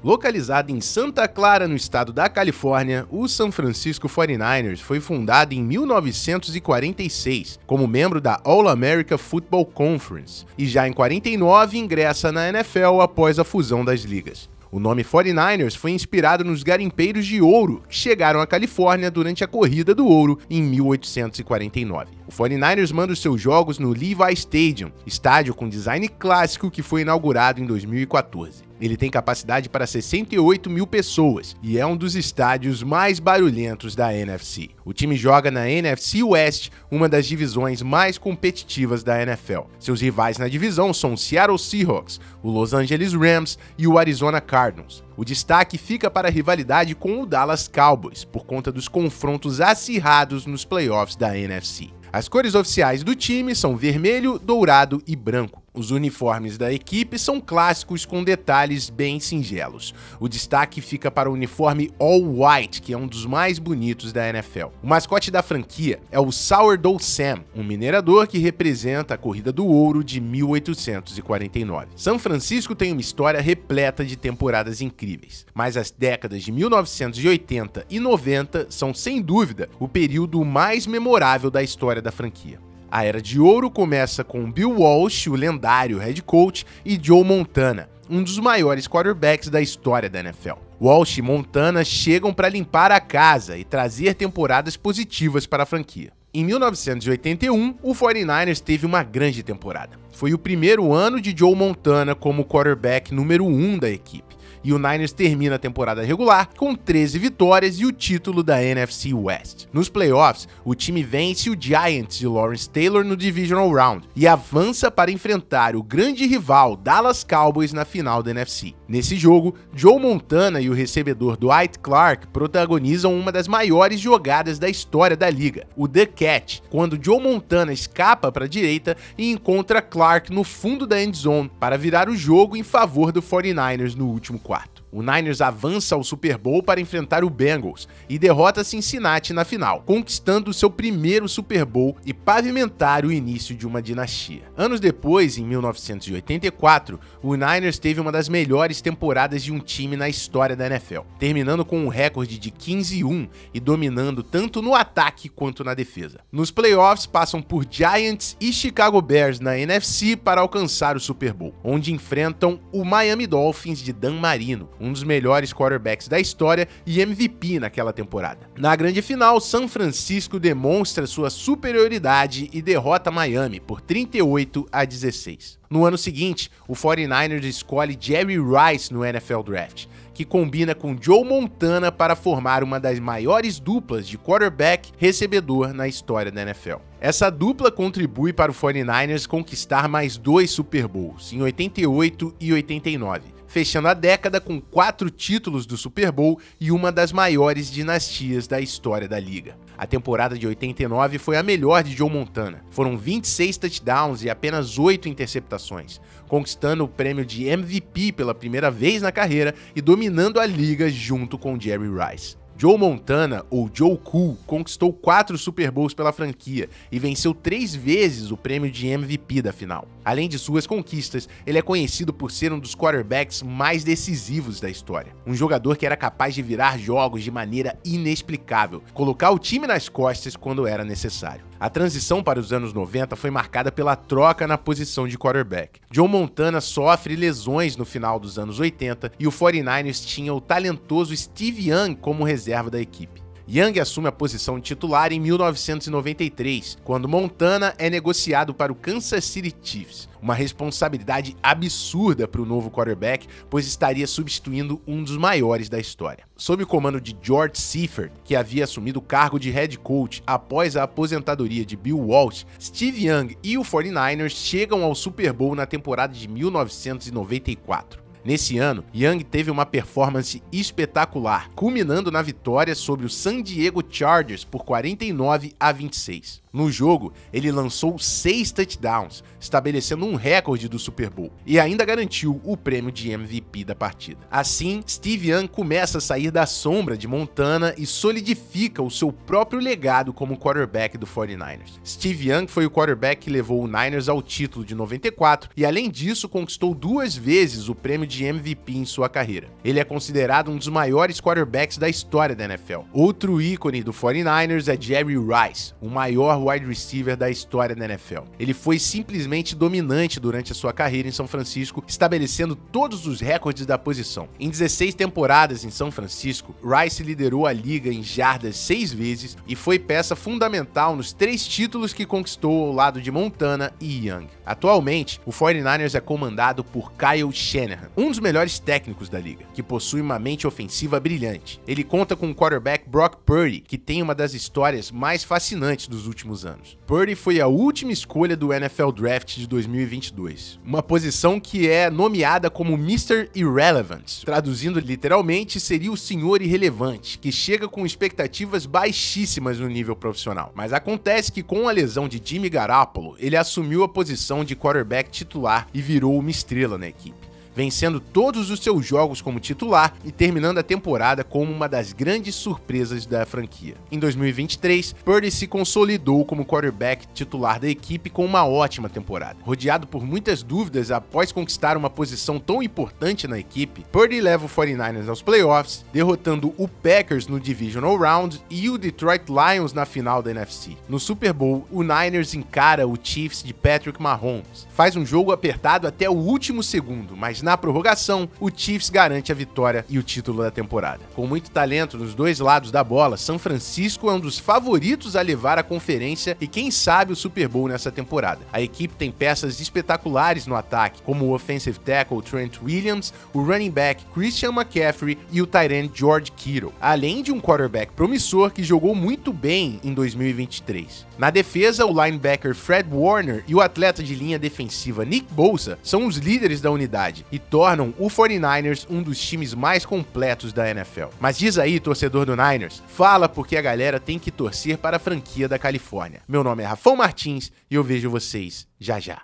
Localizado em Santa Clara, no estado da Califórnia, o San Francisco 49ers foi fundado em 1946 como membro da All-America Football Conference e já em 49 ingressa na NFL após a fusão das ligas. O nome 49ers foi inspirado nos garimpeiros de ouro que chegaram à Califórnia durante a Corrida do Ouro em 1849. O 49ers manda os seus jogos no Levi Stadium, estádio com design clássico que foi inaugurado em 2014. Ele tem capacidade para 68 mil pessoas e é um dos estádios mais barulhentos da NFC. O time joga na NFC West, uma das divisões mais competitivas da NFL. Seus rivais na divisão são o Seattle Seahawks, o Los Angeles Rams e o Arizona Cardinals. O destaque fica para a rivalidade com o Dallas Cowboys, por conta dos confrontos acirrados nos playoffs da NFC. As cores oficiais do time são vermelho, dourado e branco. Os uniformes da equipe são clássicos com detalhes bem singelos. O destaque fica para o uniforme All White, que é um dos mais bonitos da NFL. O mascote da franquia é o Sourdough Sam, um minerador que representa a Corrida do Ouro de 1849. São Francisco tem uma história repleta de temporadas incríveis, mas as décadas de 1980 e 90 são, sem dúvida, o período mais memorável da história da franquia. A Era de Ouro começa com Bill Walsh, o lendário head coach, e Joe Montana, um dos maiores quarterbacks da história da NFL. Walsh e Montana chegam para limpar a casa e trazer temporadas positivas para a franquia. Em 1981, o 49ers teve uma grande temporada. Foi o primeiro ano de Joe Montana como quarterback número 1 da equipe. E o Niners termina a temporada regular com 13 vitórias e o título da NFC West. Nos playoffs, o time vence o Giants de Lawrence Taylor no Divisional Round e avança para enfrentar o grande rival Dallas Cowboys na final da NFC. Nesse jogo, Joe Montana e o recebedor Dwight Clark protagonizam uma das maiores jogadas da história da liga, o The Catch, quando Joe Montana escapa para a direita e encontra Clark no fundo da endzone para virar o jogo em favor do 49ers no último quarto. O Niners avança ao Super Bowl para enfrentar o Bengals e derrota Cincinnati na final, conquistando seu primeiro Super Bowl e pavimentar o início de uma dinastia. Anos depois, em 1984, o Niners teve uma das melhores temporadas de um time na história da NFL, terminando com um recorde de 15-1 e dominando tanto no ataque quanto na defesa. Nos playoffs, passam por Giants e Chicago Bears na NFC para alcançar o Super Bowl, onde enfrentam o Miami Dolphins de Dan Marino, um dos melhores quarterbacks da história e MVP naquela temporada. Na grande final, São Francisco demonstra sua superioridade e derrota Miami por 38-16. No ano seguinte, o 49ers escolhe Jerry Rice no NFL Draft, que combina com Joe Montana para formar uma das maiores duplas de quarterback-recebedor na história da NFL. Essa dupla contribui para o 49ers conquistar mais 2 Super Bowls, em 88 e 89. Fechando a década com 4 títulos do Super Bowl e uma das maiores dinastias da história da liga. A temporada de 89 foi a melhor de Joe Montana. Foram 26 touchdowns e apenas 8 interceptações, conquistando o prêmio de MVP pela primeira vez na carreira e dominando a liga junto com Jerry Rice. Joe Montana, ou Joe Cool, conquistou 4 Super Bowls pela franquia e venceu 3 vezes o prêmio de MVP da final. Além de suas conquistas, ele é conhecido por ser um dos quarterbacks mais decisivos da história. Um jogador que era capaz de virar jogos de maneira inexplicável, colocar o time nas costas quando era necessário. A transição para os anos 90 foi marcada pela troca na posição de quarterback. Joe Montana sofre lesões no final dos anos 80 e o 49ers tinha o talentoso Steve Young como reserva da equipe. Young assume a posição de titular em 1993, quando Montana é negociado para o Kansas City Chiefs. Uma responsabilidade absurda para o novo quarterback, pois estaria substituindo um dos maiores da história. Sob o comando de George Seifert, que havia assumido o cargo de head coach após a aposentadoria de Bill Walsh, Steve Young e o 49ers chegam ao Super Bowl na temporada de 1994. Nesse ano, Young teve uma performance espetacular, culminando na vitória sobre o San Diego Chargers por 49-26. No jogo, ele lançou 6 touchdowns, estabelecendo um recorde do Super Bowl, e ainda garantiu o prêmio de MVP da partida. Assim, Steve Young começa a sair da sombra de Montana e solidifica o seu próprio legado como quarterback do 49ers. Steve Young foi o quarterback que levou o Niners ao título de 94 e, além disso, conquistou 2 vezes o prêmio de MVP em sua carreira. Ele é considerado um dos maiores quarterbacks da história da NFL. Outro ícone do 49ers é Jerry Rice, o maior wide receiver da história da NFL. Ele foi simplesmente dominante durante a sua carreira em São Francisco, estabelecendo todos os recordes da posição. Em 16 temporadas em São Francisco, Rice liderou a liga em jardas 6 vezes e foi peça fundamental nos 3 títulos que conquistou ao lado de Montana e Young. Atualmente, o 49ers é comandado por Kyle Shanahan, um dos melhores técnicos da liga, que possui uma mente ofensiva brilhante. Ele conta com o quarterback Brock Purdy, que tem uma das histórias mais fascinantes dos últimos anos. Purdy foi a última escolha do NFL Draft de 2022, uma posição que é nomeada como Mr. Irrelevant. Traduzindo literalmente, seria o senhor irrelevante, que chega com expectativas baixíssimas no nível profissional. Mas acontece que com a lesão de Jimmy Garoppolo, ele assumiu a posição de quarterback titular e virou uma estrela na equipe, vencendo todos os seus jogos como titular e terminando a temporada como uma das grandes surpresas da franquia. Em 2023, Purdy se consolidou como quarterback titular da equipe com uma ótima temporada. Rodeado por muitas dúvidas após conquistar uma posição tão importante na equipe, Purdy leva o 49ers aos playoffs, derrotando o Packers no Divisional Round e o Detroit Lions na final da NFC. No Super Bowl, o Niners encara o Chiefs de Patrick Mahomes. Faz um jogo apertado até o último segundo, mas na prorrogação, o Chiefs garante a vitória e o título da temporada. Com muito talento nos dois lados da bola, São Francisco é um dos favoritos a levar a conferência e quem sabe o Super Bowl nessa temporada. A equipe tem peças espetaculares no ataque, como o offensive tackle Trent Williams, o running back Christian McCaffrey e o tight end George Kittle, além de um quarterback promissor que jogou muito bem em 2023. Na defesa, o linebacker Fred Warner e o atleta de linha defensiva Nick Bosa são os líderes da unidade e tornam o 49ers um dos times mais completos da NFL. Mas diz aí, torcedor do Niners, fala porque a galera tem que torcer para a franquia da Califórnia. Meu nome é Rafão Martins e eu vejo vocês já já.